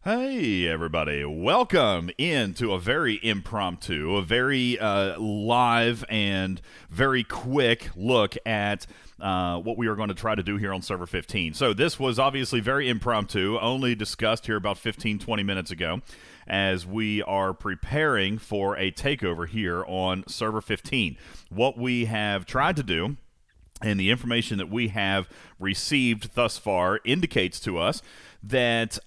Hey, everybody. Welcome into a very impromptu, a very live and very quick look at what we are going to try to do here on Server 15. So this was obviously very impromptu, only discussed here about 15, 20 minutes ago, as we are preparing for a takeover here on Server 15. What we have tried to do, and the information that we have received thus far indicates to us that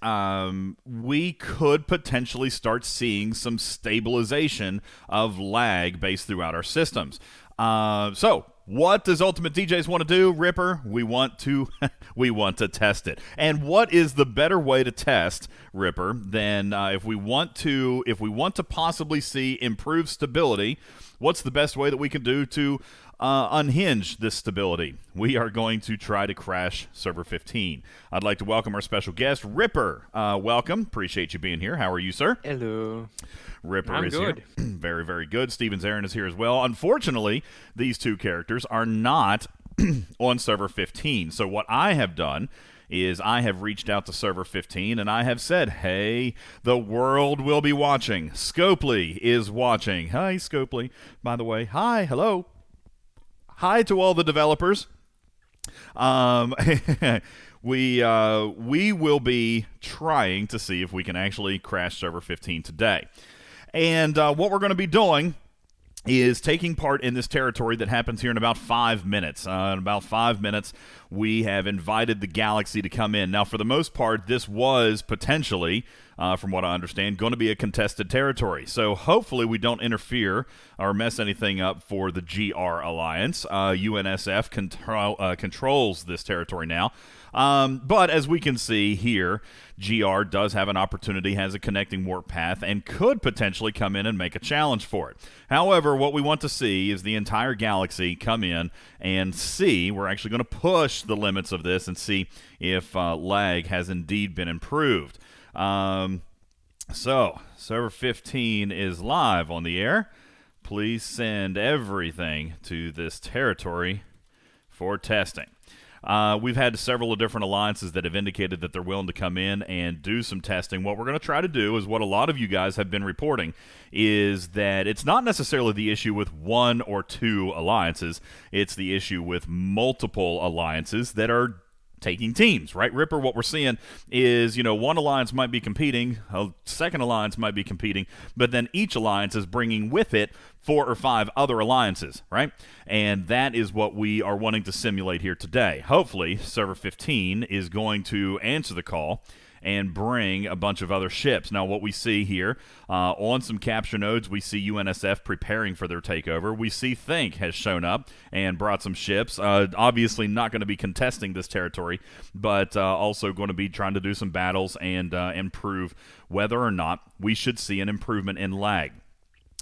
we could potentially start seeing some stabilization of lag based throughout our systems. So what does UltimatDJz want to do, Ripper? We want to we want to test it. And what is the better way to test, Ripper, than if we want to possibly see improved stability? What's the best way that we can do to unhinge this stability? We are going to try to crash Server 15. I'd like to welcome our special guest, Ripper. Welcome. Appreciate you being here. How are you, sir? Hello. Ripper I'm is good. here. Very, very good. Steven Zarin is here as well. Unfortunately, these two characters are not on Server 15. So what I have done is I have reached out to Server 15 and I have said, hey, the world will be watching. Scopely is watching. Hi, Scopely. By the way, hi, hello. Hi to all the developers. We will be trying to see if we can actually crash Server 15 today. And what we're going to be doing is taking part in this territory that happens here in about 5 minutes. In about 5 minutes, we have invited the Galaxy to come in. Now, for the most part, this was potentially, from what I understand, going to be a contested territory. So hopefully we don't interfere or mess anything up for the GR Alliance. UNSF controls this territory now. But as we can see here, GR does have an opportunity, has a connecting warp path, and could potentially come in and make a challenge for it. However, what we want to see is the entire galaxy come in and see. We're actually going to push the limits of this and see if lag has indeed been improved. So, Server 15 is live on the air. Please send everything to this territory for testing. We've had several of different alliances that have indicated that they're willing to come in and do some testing. What we're going to try to do is what a lot of you guys have been reporting is that it's not necessarily the issue with one or two alliances. It's the issue with multiple alliances that are taking teams, right, Ripper? What we're seeing is, one alliance might be competing, a second alliance might be competing, but then each alliance is bringing with it 4 or 5 other alliances, right? And that is what we are wanting to simulate here today. Hopefully, Server 15 is going to answer the call and bring a bunch of other ships. Now, what we see here, on some capture nodes, we see UNSF preparing for their takeover. We see Think has shown up and brought some ships. Obviously not going to be contesting this territory, but also going to be trying to do some battles and improve whether or not we should see an improvement in lag.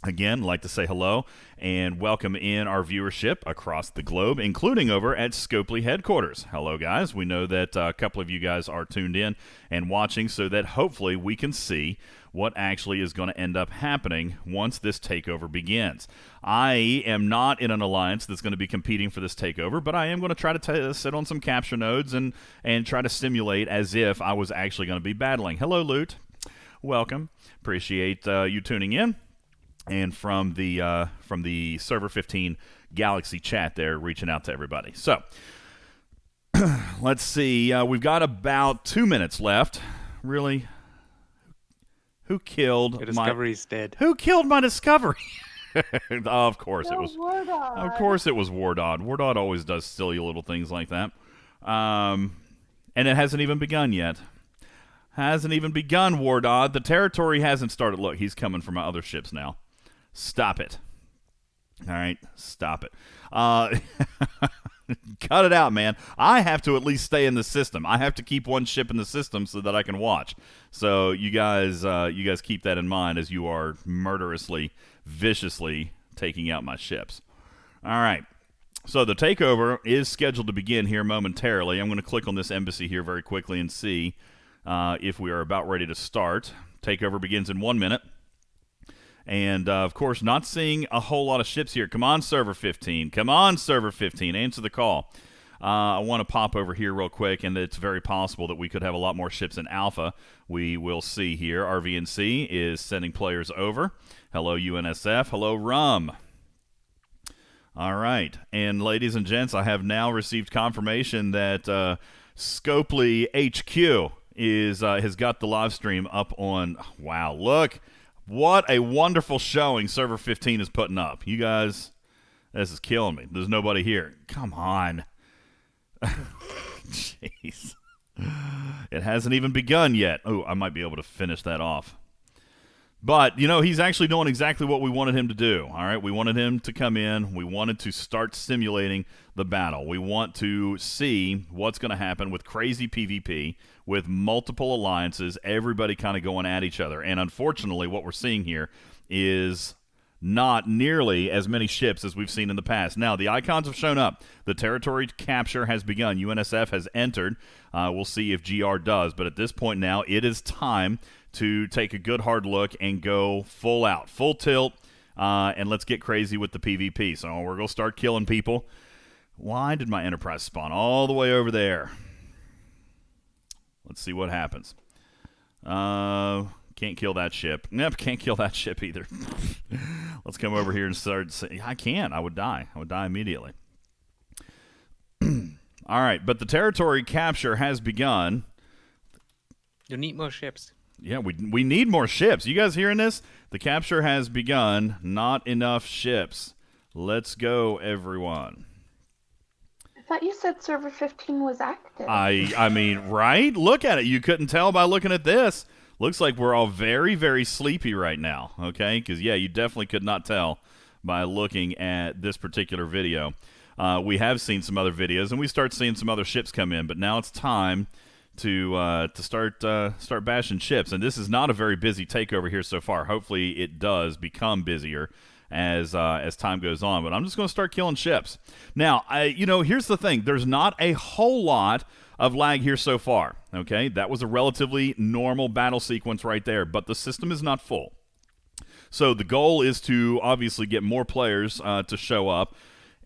Again, I'd like to say hello and welcome in our viewership across the globe, including over at Scopely headquarters. Hello, guys. We know that a couple of you guys are tuned in and watching so that hopefully we can see what actually is going to end up happening once this takeover begins. I am not in an alliance that's going to be competing for this takeover, but I am going to try to sit on some capture nodes and try to simulate as if I was actually going to be battling. Hello, Loot. Welcome. Appreciate you tuning in. And from the Server 15 Galaxy chat there, reaching out to everybody. So, let's see. We've got about 2 minutes left. Really? Who killed Your discovery is dead. Who killed my discovery? Of course it was. Wardod. Of course it was Wardod. Wardod always does silly little things like that. And it hasn't even begun yet. Hasn't even begun, Wardod. The territory hasn't started. Look, he's coming for my other ships now. Stop it. All right, stop it. Cut it out, man. I have to at least stay in the system. I have to keep one ship in the system so that I can watch. So you guys keep that in mind as you are murderously, viciously taking out my ships. All right. So the takeover is scheduled to begin here momentarily. I'm going to click on this embassy here very quickly and see if we are about ready to start. Takeover begins in 1 minute. And, of course, not seeing a whole lot of ships here. Come on, Server 15. Come on, Server 15. Answer the call. I want to pop over here real quick, and it's very possible that we could have a lot more ships in Alpha. We will see here. RVNC is sending players over. Hello, UNSF. Hello, Rum. All right. And ladies and gents, I have now received confirmation that Scopely HQ has got the live stream up on. Wow, look. What a wonderful showing Server 15 is putting up. You guys, this is killing me. There's nobody here. Come on. Jeez. It hasn't even begun yet. Oh, I might be able to finish that off. But, he's actually doing exactly what we wanted him to do. All right, we wanted him to come in. We wanted to start simulating the battle. We want to see what's going to happen with crazy PvP, with multiple alliances, everybody kind of going at each other. And unfortunately, what we're seeing here is not nearly as many ships as we've seen in the past. Now, the icons have shown up. The territory capture has begun. UNSF has entered. We'll see if GR does. But at this point now, it is time to take a good hard look and go full out, full tilt, and let's get crazy with the PvP. So we're going to start killing people. Why did my Enterprise spawn all the way over there? Let's see what happens. Can't kill that ship. Nope, can't kill that ship either. Let's come over here and start. I can't. I would die. I would die immediately. All right, but the territory capture has begun. You need more ships. Yeah, we need more ships. You guys hearing this? The capture has begun. Not enough ships. Let's go, everyone. I thought you said Server 15 was active. I mean, right? Look at it. You couldn't tell by looking at this. Looks like we're all very, very sleepy right now, okay? Because, yeah, you definitely could not tell by looking at this particular video. We have seen some other videos, and we start seeing some other ships come in, but now it's time to start bashing ships. And this is not a very busy takeover here so far. Hopefully it does become busier as time goes on. But I'm just going to start killing ships. Now, here's the thing. There's not a whole lot of lag here so far. Okay, that was a relatively normal battle sequence right there. But the system is not full. So the goal is to obviously get more players to show up.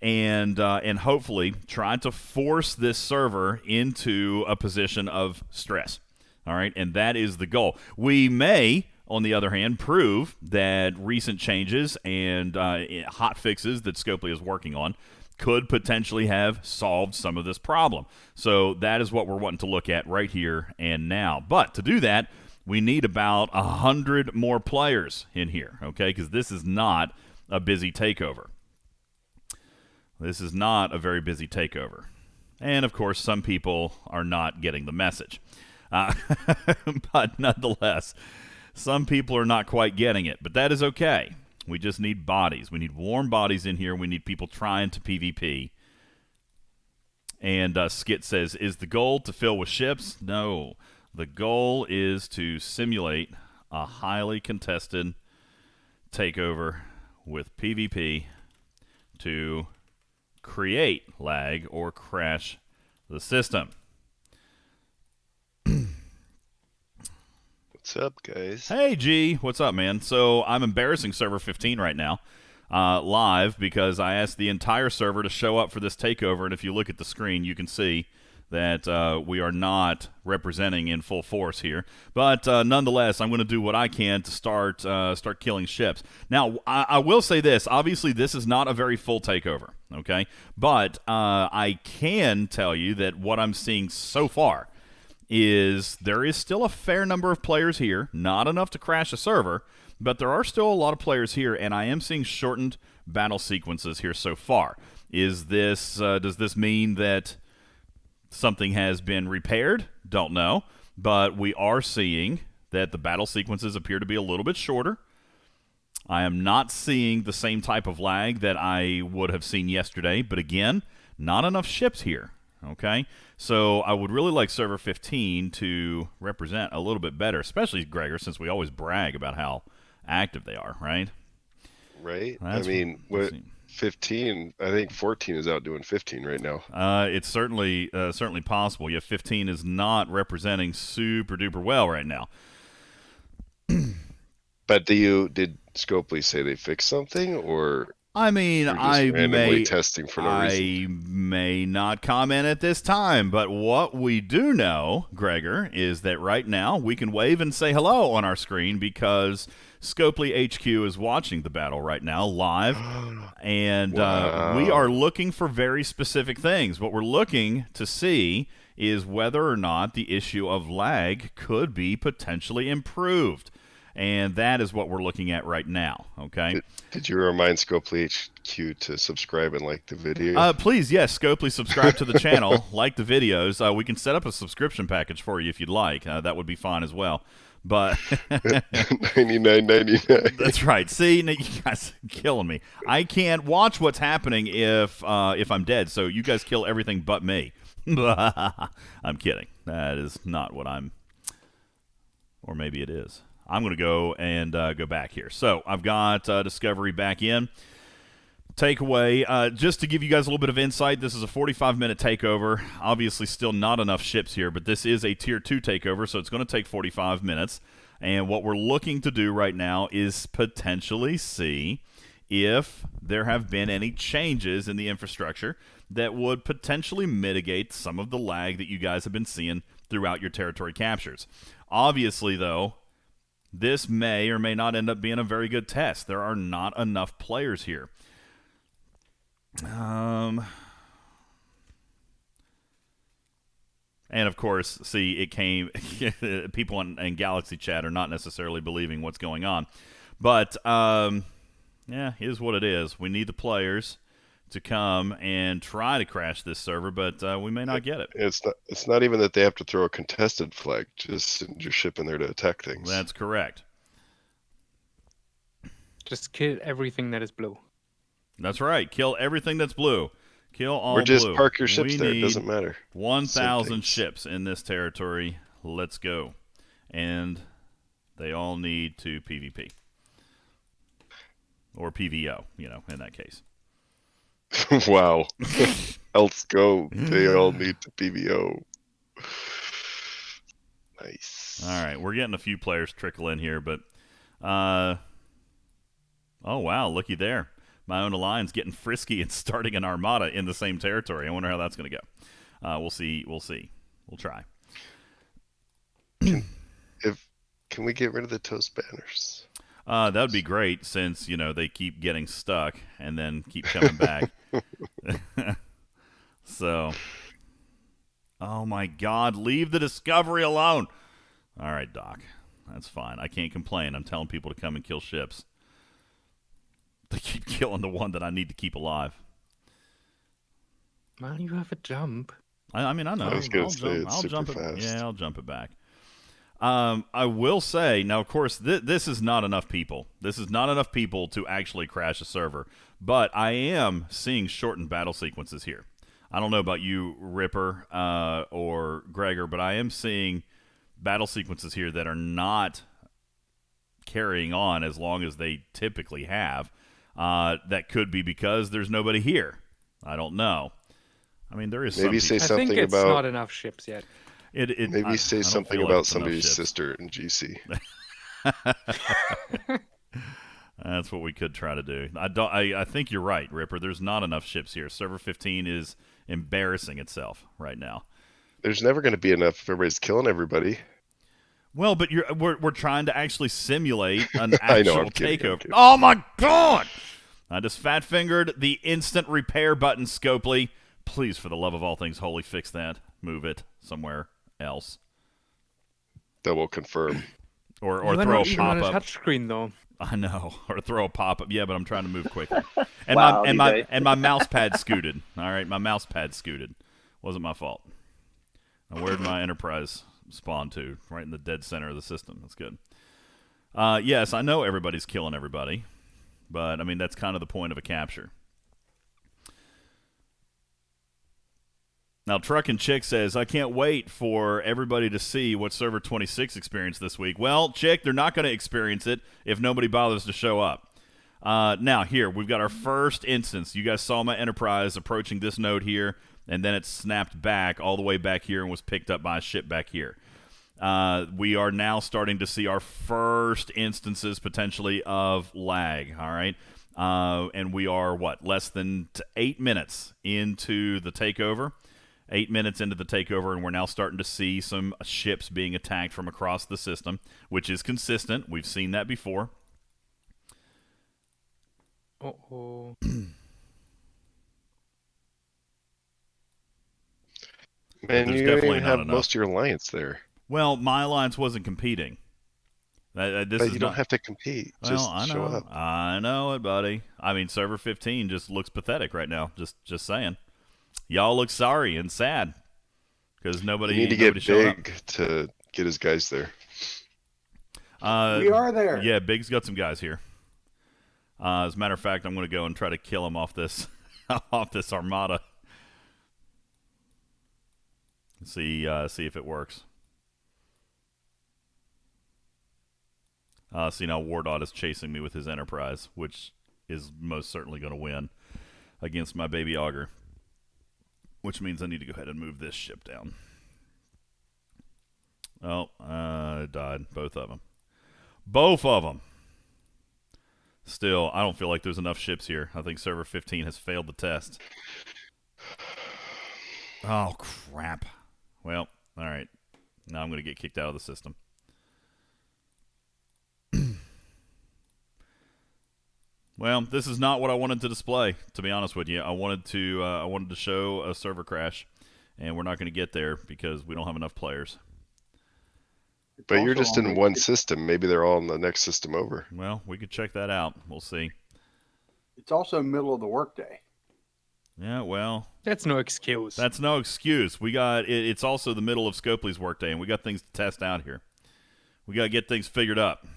And hopefully try to force this server into a position of stress. All right, and that is the goal. We may, on the other hand, prove that recent changes and hot fixes that Scopely is working on could potentially have solved some of this problem. So that is what we're wanting to look at right here and now. But to do that, we need about 100 more players in here, okay, because this is not a busy takeover. This is not a very busy takeover. And, of course, some people are not getting the message. But nonetheless, some people are not quite getting it. But that is okay. We just need bodies. We need warm bodies in here. We need people trying to PvP. And Skit says, is the goal to fill with ships? No. The goal is to simulate a highly contested takeover with PvP to create lag or crash the system. What's up, guys? Hey, G. What's up, man? So I'm embarrassing Server 15 right now live because I asked the entire server to show up for this takeover, and if you look at the screen, you can see that we are not representing in full force here. But nonetheless, I'm going to do what I can to start killing ships. Now, I will say this. Obviously, this is not a very full takeover, okay? But I can tell you that what I'm seeing so far is there is still a fair number of players here. Not enough to crash a server, but there are still a lot of players here, and I am seeing shortened battle sequences here so far. Is this does this mean that something has been repaired? Don't know. But we are seeing that the battle sequences appear to be a little bit shorter. I am not seeing the same type of lag that I would have seen yesterday. But again, not enough ships here. Okay? So I would really like Server 15 to represent a little bit better, especially Gregor, since we always brag about how active they are, right? Right. That's I mean, what 15, I think 14 is out doing 15 right now. It's certainly possible. Yeah, 15 is not representing super duper well right now. But did Scopely say they fixed something, or I mean, You're just randomly testing for no reason. I may not comment at this time, but what we do know, Gregor, is that right now we can wave and say hello on our screen because Scopely HQ is watching the battle right now live, and Wow. we are looking for very specific things. What we're looking to see is whether or not the issue of lag could be potentially improved. And that is what we're looking at right now, okay? Did you remind Scopely HQ to subscribe and like the video? Please, yes, Scopely, subscribe to the channel, like the videos. We can set up a subscription package for you if you'd like. That would be fine as well. But $99.99. that's right. See, now you guys are killing me. I can't watch what's happening if I'm dead, so you guys kill everything but me. I'm kidding. That is not what I'm... Or maybe it is. I'm going to go and go back here. So I've got Discovery back in. Takeaway, just to give you guys a little bit of insight, this is a 45-minute takeover. Obviously still not enough ships here, but this is a Tier 2 takeover, so it's going to take 45 minutes. And what we're looking to do right now is potentially see if there have been any changes in the infrastructure that would potentially mitigate some of the lag that you guys have been seeing throughout your territory captures. Obviously, though, this may or may not end up being a very good test. There are not enough players here. And of course, see, it came. People in Galaxy Chat are not necessarily believing what's going on, but yeah, here's what it is. We need the players to come and try to crash this server, but we may not get it. It's not even that they have to throw a contested flag. Just send your ship in there to attack things. That's correct. Just kill everything that is blue. That's right. Kill everything that's blue. Kill all blue. Or just park your ships We there. It need doesn't matter. 1,000 ships in this territory. Let's go. And they all need to PvP. Or PVO, in that case. Wow. Let's go. They all need to PVO. Nice. All right, we're getting a few players trickle in here, but oh wow, looky there. My own alliance getting frisky and starting an armada in the same territory. I wonder how that's going to go. We'll see. We'll try. Can we get rid of the toast banners? That would be great since, they keep getting stuck and then keep coming back. So, oh my God, leave the Discovery alone. All right, Doc, that's fine. I can't complain. I'm telling people to come and kill ships. They keep killing the one that I need to keep alive. Man, you have a jump. I mean, I know. I was going to say it's super fast. Yeah, I'll jump it back. I will say, now, of course, this is not enough people. This is not enough people to actually crash a server. But I am seeing shortened battle sequences here. I don't know about you, Ripper, or Gregor, but I am seeing battle sequences here that are not carrying on as long as they typically have. That could be because there's nobody here. I don't know. I mean, there is maybe say I something think it's about not enough ships yet. maybe say something about somebody's sister in GC. That's what we could try to do. I think you're right, Ripper. There's not enough ships here. Server 15 is embarrassing itself right now. There's never going to be enough if everybody's killing everybody. Well, but we're trying to actually simulate an I know, actual I'm kidding, takeover. I'm kidding. Oh my God! I just fat-fingered the instant repair button, Scopely. Please, for the love of all things holy, fix that. Move it somewhere else. Double confirm. Or You are throw not a even on a pop-up. touchscreen though. I know. Or throw a pop-up. Yeah, but I'm trying to move quickly. And Wow, my mouse pad scooted. All right, my mouse pad scooted. Wasn't my fault. Now, where'd my Enterprise spawn to? Right in the dead center of the system. That's good. Yes, I know everybody's killing everybody. But, I mean, that's kind of the point of a capture. Now, Truckin' Chick says, I can't wait for everybody to see what Server 26 experienced this week. Well, Chick, they're not going to experience it if nobody bothers to show up. Now, here, we've got our first instance. You guys saw my Enterprise approaching this node here, and then it snapped back all the way back here and was picked up by a ship back here. We are now starting to see our first instances, potentially, of lag, all right? And we are, less than 8 minutes into the takeover. 8 minutes into the takeover, and we're now starting to see some ships being attacked from across the system, which is consistent. We've seen that before. Uh-oh. Man, There's you definitely even not have enough. most of your alliance there. Well, my alliance wasn't competing. This But is you not, don't have to compete. well, Just I show know. up. I know it, buddy. I mean, server 15 just looks pathetic right now. Just saying. Y'all look sorry and sad because nobody You need to nobody get showed up. big to get his guys there. We are there. Yeah, Big's got some guys here. As a matter of fact, I'm going to go and try to kill him off this off this armada. See if it works. See, now Wardot is chasing me with his Enterprise, which is most certainly going to win against my baby Augur. Which means I need to go ahead and move this ship down. Oh, it died. Both of them. Both of them! Still, I don't feel like there's enough ships here. I think server 15 has failed the test. Oh, crap. Well, alright. Now I'm going to get kicked out of the system. Well, this is not what I wanted to display, to be honest with you. I wanted to show a server crash, and we're not going to get there because we don't have enough players. But you're Also just in only- one system. Maybe they're all in the next system over. Well, we could check that out. We'll see. It's also middle of the workday. Yeah, well, That's no excuse. that's no excuse. We got it's also the middle of Scopely's workday, and we got things to test out here. We got to get things figured up.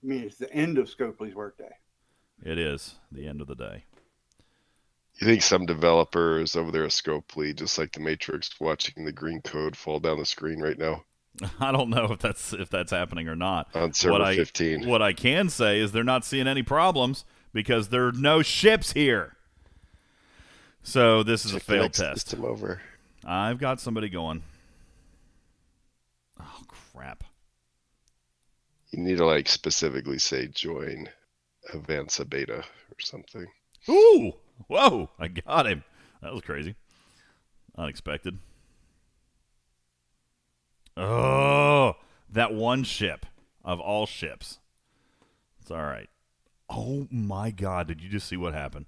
I mean, it's the end of Scopely's workday. It is the end of the day. You think some developer is over there at Scopely, just like the Matrix, watching the green code fall down the screen right now I don't know if that's happening or not. on server 15? What I can say is they're not seeing any problems because there are no ships here. So this is a Check the failed next test. system over. I've got somebody going. Oh, crap. You need to like specifically say join Avanza Beta or something. Ooh! Whoa! I got him. That was crazy. Unexpected. Oh! That one ship of all ships. It's alright. Oh my god, did you just see what happened?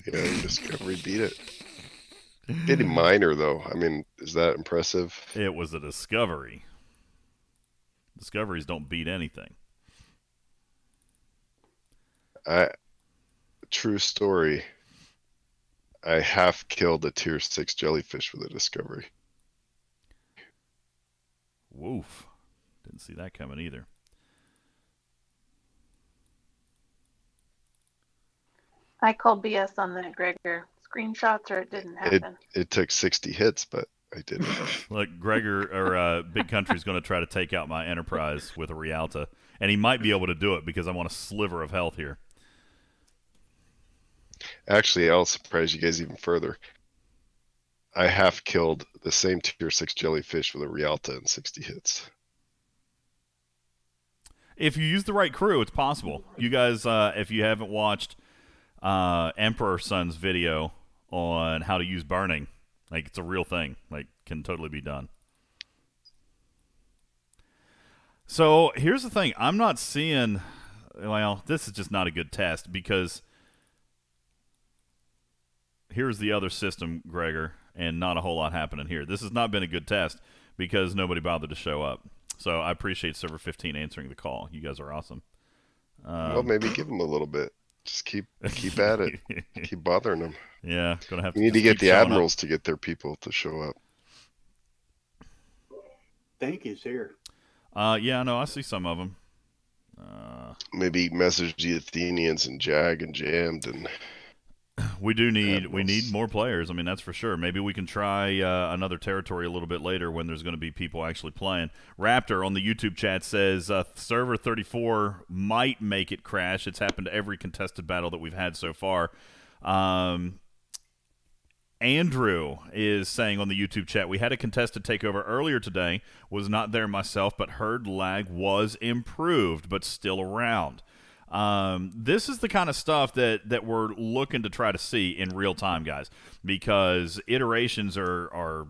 Yeah, Discovery beat it. Getting minor though. I mean, is that impressive? It was a discovery. Discoveries don't beat anything. True story. I half killed a tier 6 jellyfish with a discovery. Woof. Didn't see that coming either. I called BS on that, Gregor. Screenshots or it didn't happen. It took 60 hits, but I did it. Look, Gregor or Big Country's going to try to take out my Enterprise with a Rialta, and he might be able to do it because I'm on a sliver of health here. Actually, I'll surprise you guys even further. I half killed the same tier 6 jellyfish with a Rialta in 60 hits. If you use the right crew, it's possible. You guys, if you haven't watched Emperor Sun's video on how to use burning, like it's a real thing, like can totally be done. So here's the thing: I'm not seeing. Well, this is just not a good test because here's the other system, Gregor, and not a whole lot happening here. This has not been a good test because nobody bothered to show up. So I appreciate Server 15 answering the call. You guys are awesome. Well, maybe give them a little bit. Just keep at it. Keep bothering them. Yeah, gonna have to. You need to just get keep the showing up. admirals to get their people to show up. Think is here. Yeah, no, I see some of them. Maybe message the Athenians and Jag and Jammed and We need Admirals. more players. I mean, that's for sure. Maybe we can try another territory a little bit later when there's going to be people actually playing. Raptor on the YouTube chat says server 34 might make it crash. It's happened to every contested battle that we've had so far. Andrew is saying on the YouTube chat, we had a contested takeover earlier today. Was not there myself, but herd lag was improved, but still around. This is the kind of stuff that we're looking to try to see in real time, guys, because iterations are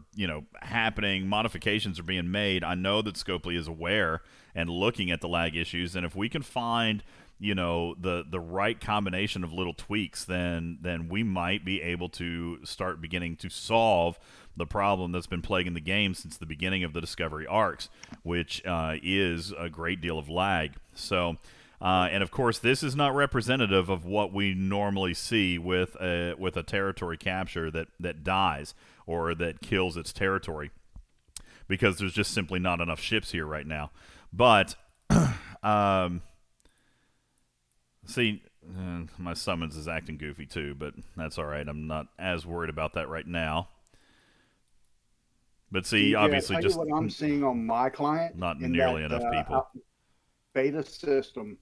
happening, modifications are being made. I know that Scopely is aware and looking at the lag issues, and if we can find the right combination of little tweaks, then we might be able to start beginning to solve the problem that's been plaguing the game since the beginning of the Discovery arcs, which is a great deal of lag. So. And of course, this is not representative of what we normally see with a territory capture that dies or that kills its territory, because there's just simply not enough ships here right now. But see, my summons is acting goofy too, but that's all right. I'm not as worried about that right now. But see, obviously, tell just you what I'm seeing on my client, not in nearly that, enough people. Beta system.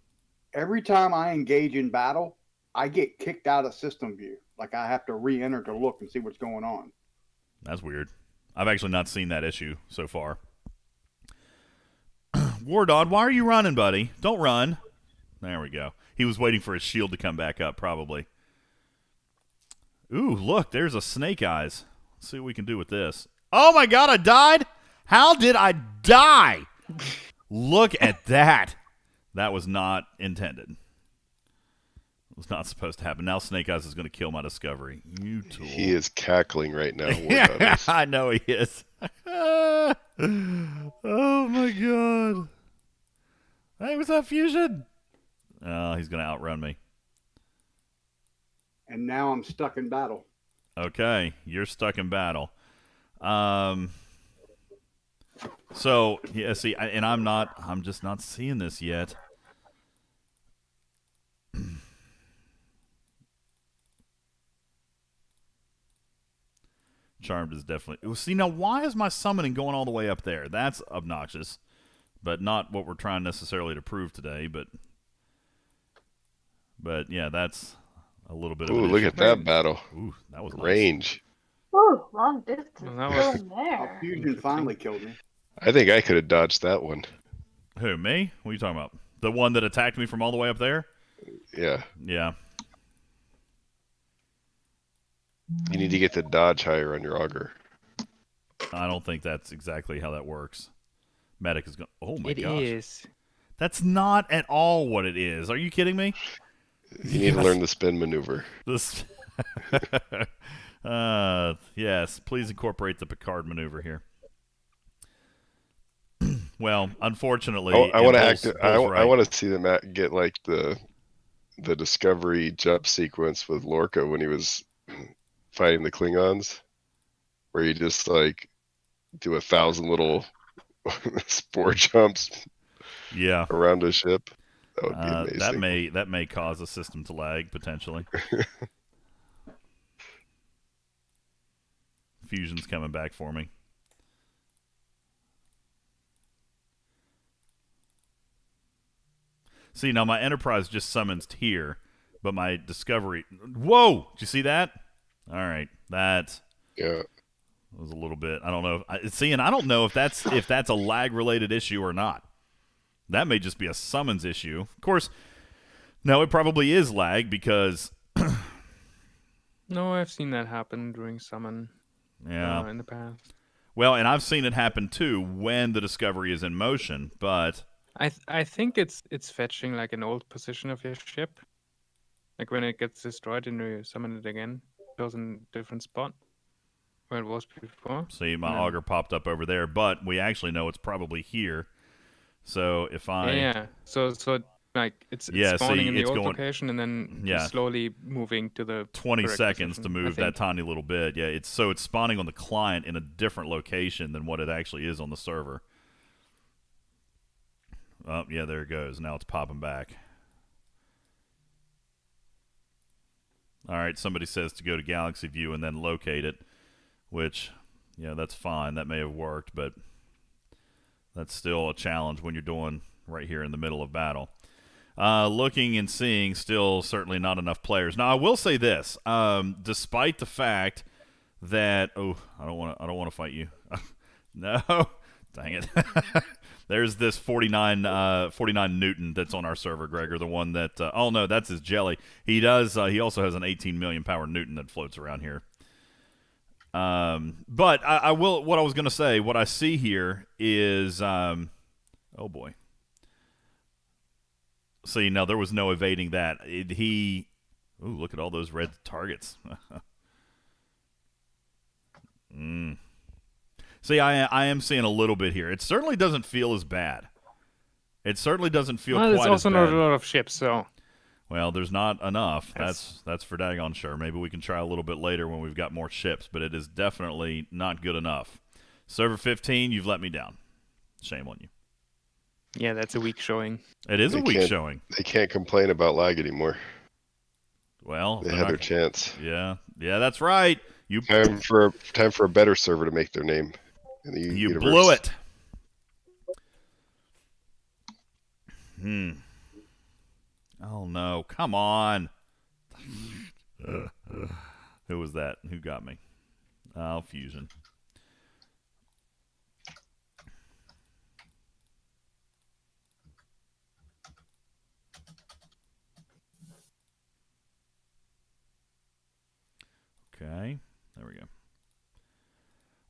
Every time I engage in battle, I get kicked out of system view. Like I have to re-enter to look and see what's going on. That's weird. I've actually not seen that issue so far. Wardod, why are you running, buddy? Don't run. There we go. He was waiting for his shield to come back up, probably. Ooh, look, there's a Snake Eyes. Let's see what we can do with this. Oh my god, I died? How did I die? Look at that. That was not intended. It was not supposed to happen. Now Snake Eyes is going to kill my Discovery. You tool. He is cackling right now. Yeah, I know he is. Oh my god. Hey, what's up, Fusion? Oh, he's going to outrun me. And now I'm stuck in battle. Okay, you're stuck in battle. So, yeah, see, I'm just not seeing this yet. Charmed is definitely... See, now, why is my summoning going all the way up there? That's obnoxious, but not what we're trying necessarily to prove today, but yeah, that's a little bit of an Ooh, look issue. at that battle. Ooh, that was nice. Range. Ooh, long distance. Well, that was- Still there. Fusion finally killed me. I think I could have dodged that one. Who, me? What are you talking about? The one that attacked me from all the way up there? Yeah. Yeah. You need to get the dodge higher on your auger. I don't think that's exactly how that works. Medic is going... Oh, my It gosh. is. That's not at all what it is. Are you kidding me? You need to learn the spin maneuver. This... yes, please incorporate the Picard maneuver here. Well, unfortunately... I want to act. Bull's I right. want to see them get like the Discovery jump sequence with Lorca when he was fighting the Klingons, where you just like do 1,000 little spore jumps Yeah. around a ship. That would be amazing. That may cause a system to lag, potentially. Fusion's coming back for me. See, now my Enterprise just summons here, but my Discovery... Whoa! Did you see that? All right. That Yeah. was a little bit... I don't know. See, and I don't know if that's a lag-related issue or not. That may just be a summons issue. Of course, no, it probably is lag because... No, I've seen that happen during summon Yeah. in the past. Well, and I've seen it happen too when the Discovery is in motion, but... I think it's fetching like an old position of your ship. Like when it gets destroyed and you summon it again, it goes in a different spot where it was before. See, my No. auger popped up over there, but we actually know it's probably here. So if I... Yeah. So like it's Yeah, spawning see, in the it's old going- location and then Yeah. slowly moving to the 20 correct seconds to position, I move that think. tiny little bit. Yeah, it's spawning on the client in a different location than what it actually is on the server. Oh, yeah, there it goes. Now it's popping back. All right, somebody says to go to Galaxy View and then locate it, which, yeah, that's fine. That may have worked, but that's still a challenge when you're doing right here in the middle of battle. Looking and seeing, still certainly not enough players. Now, I will say this: despite the fact that I don't want to fight you. No, Dang it. There's this 49 Newton that's on our server, Gregor, the one that oh no, that's his jelly. He also has an 18 million power Newton that floats around here. But I will, what I was going to say, what I see here is oh boy. See, now there was no evading that. Ooh, look at all those red targets. See, I am seeing a little bit here. It certainly doesn't feel as bad. It certainly doesn't feel quite as bad. There's also not a lot of ships, so... Well, there's not enough. That's for daggone sure. Maybe we can try a little bit later when we've got more ships, but it is definitely not good enough. Server 15, you've let me down. Shame on you. Yeah, that's a weak showing. It is a weak showing. They can't complain about lag anymore. Well, they had their chance. Yeah, that's right. Time for a better server to make their name in the universe. You blew it. Oh no! Come on. Who was that? Who got me? Oh, Fusion. Okay, there we go.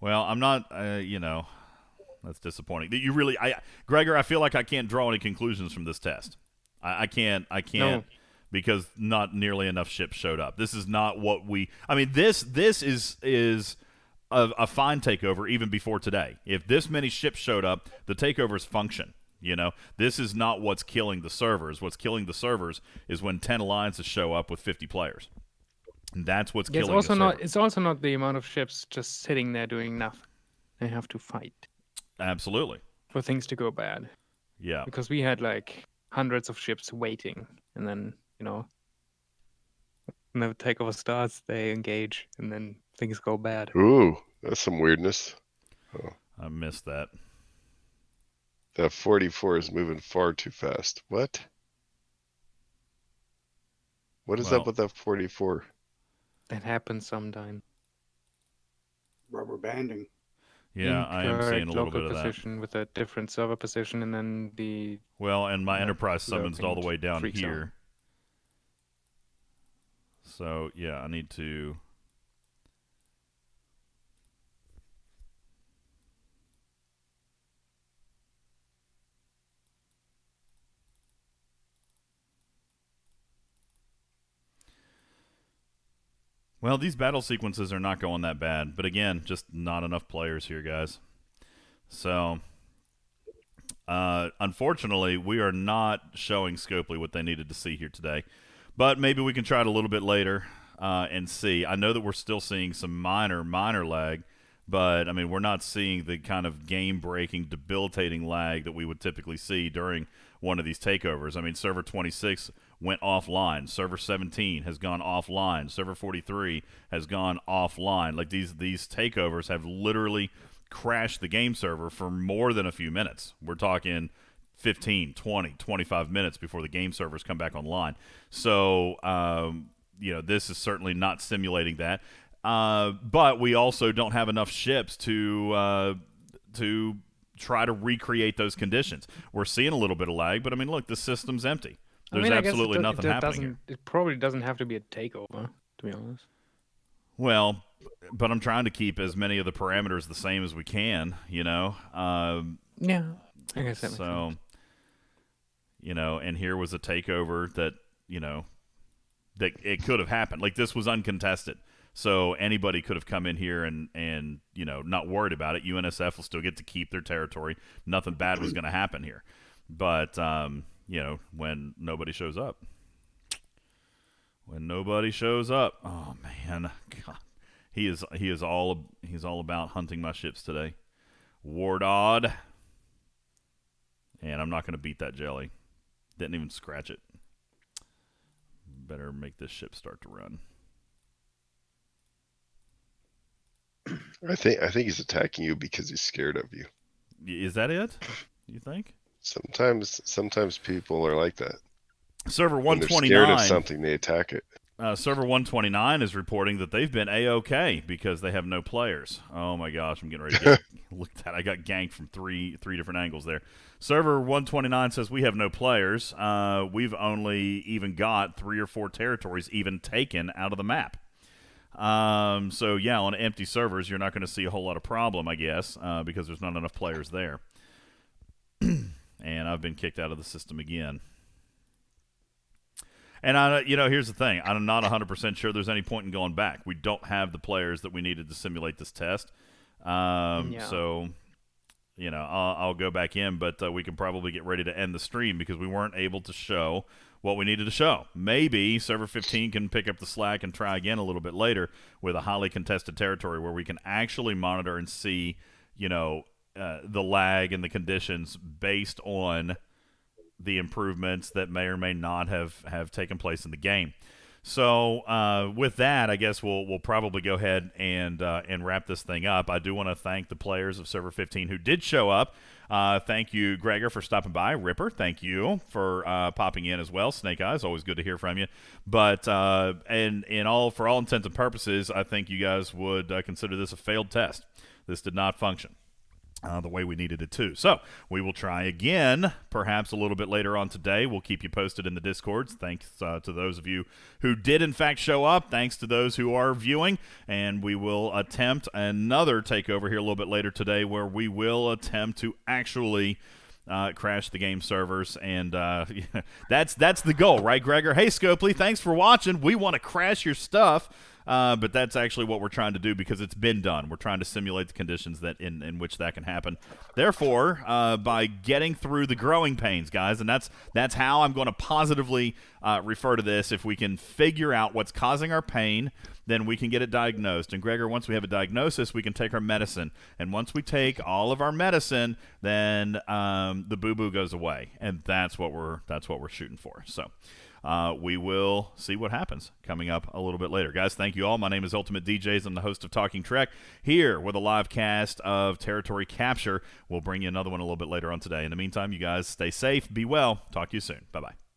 Well, I'm not, that's disappointing. You really, Gregor, I feel like I can't draw any conclusions from this test. I can't, no. Because not nearly enough ships showed up. This is not what this is a fine takeover even before today. If this many ships showed up, the takeovers function. This is not what's killing the servers. What's killing the servers is when 10 alliances show up with 50 players. And that's what's killing the server. It's also not the amount of ships just sitting there doing nothing. They have to fight. Absolutely. For things to go bad. Yeah. Because we had like hundreds of ships waiting, and then, when the takeover starts, they engage, and then things go bad. Ooh, that's some weirdness. Oh. I missed that. That 44 is moving far too fast. What? What is up with that 44? That happens sometime. Rubber banding. Yeah, I am seeing a little bit of position that. With a different server position, and then and my Enterprise summons all the way down here. So yeah, I need to. Well, these battle sequences are not going that bad, but again, just not enough players here, guys. So, unfortunately, we are not showing Scopely what they needed to see here today. But maybe we can try it a little bit later and see. I know that we're still seeing some minor lag, but, we're not seeing the kind of game-breaking, debilitating lag that we would typically see during one of these takeovers. Server 26 went offline. Server 17 has gone offline. Server 43 has gone offline. Like, these takeovers have literally crashed the game server for more than a few minutes. We're talking 15, 20, 25 minutes before the game servers come back online. So, this is certainly not simulating that. But we also don't have enough ships to try to recreate those conditions. We're seeing a little bit of lag, but look, the system's empty. There's absolutely nothing happening here. It probably doesn't have to be a takeover, to be honest. Well, but I'm trying to keep as many of the parameters the same as we can, Yeah, I guess that makes sense. And here was a takeover that, that it could have happened. Like, this was uncontested. So anybody could have come in here and not worried about it. UNSF will still get to keep their territory. Nothing bad was going to happen here. But, when nobody shows up. When nobody shows up. Oh, man. God. He is all about hunting my ships today. Wardod. And I'm not going to beat that jelly. Didn't even scratch it. Better make this ship start to run. I think he's attacking you because he's scared of you. Is that it? You think? Sometimes people are like that. Server 129. When they're scared of something, they attack it. Server 129 is reporting that they've been A-OK because they have no players. Oh my gosh, I'm getting ready to get look at that. I got ganked from three different angles there. Server 129 says we have no players. We've only even got 3 or 4 territories even taken out of the map. So yeah, on empty servers, you're not going to see a whole lot of problem, I guess, because there's not enough players there. And I've been kicked out of the system again. And, here's the thing. I'm not 100% sure there's any point in going back. We don't have the players that we needed to simulate this test. So, I'll go back in, but we can probably get ready to end the stream because we weren't able to show what we needed to show. Maybe Server 15 can pick up the slack and try again a little bit later with a highly contested territory where we can actually monitor and see, the lag and the conditions based on the improvements that may or may not have taken place in the game. So with that, I guess we'll probably go ahead and wrap this thing up. I do want to thank the players of Server 15 who did show up. Thank you, Gregor, for stopping by. Ripper, thank you for popping in as well. Snake Eyes, always good to hear from you. But for all intents and purposes, I think you guys would consider this a failed test. This did not function the way we needed it to. So we will try again, perhaps a little bit later on today. We'll keep you posted in the Discords. Thanks to those of you who did, in fact, show up. Thanks to those who are viewing. And we will attempt another takeover here a little bit later today where we will attempt to actually crash the game servers. And that's the goal, right, Gregor? Hey, Scopely, thanks for watching. We want to crash your stuff. But that's actually what we're trying to do because it's been done. We're trying to simulate the conditions that in which that can happen. Therefore, by getting through the growing pains, guys, and that's how I'm going to positively refer to this. If we can figure out what's causing our pain, then we can get it diagnosed. And Gregor, once we have a diagnosis, we can take our medicine. And once we take all of our medicine, then the boo-boo goes away. And that's what we're shooting for. So. We will see what happens coming up a little bit later. Guys, thank you all. My name is UltimatDJz. I'm the host of Talking Trek here with a live cast of Territory Capture. We'll bring you another one a little bit later on today. In the meantime, you guys stay safe, be well. Talk to you soon. Bye-bye.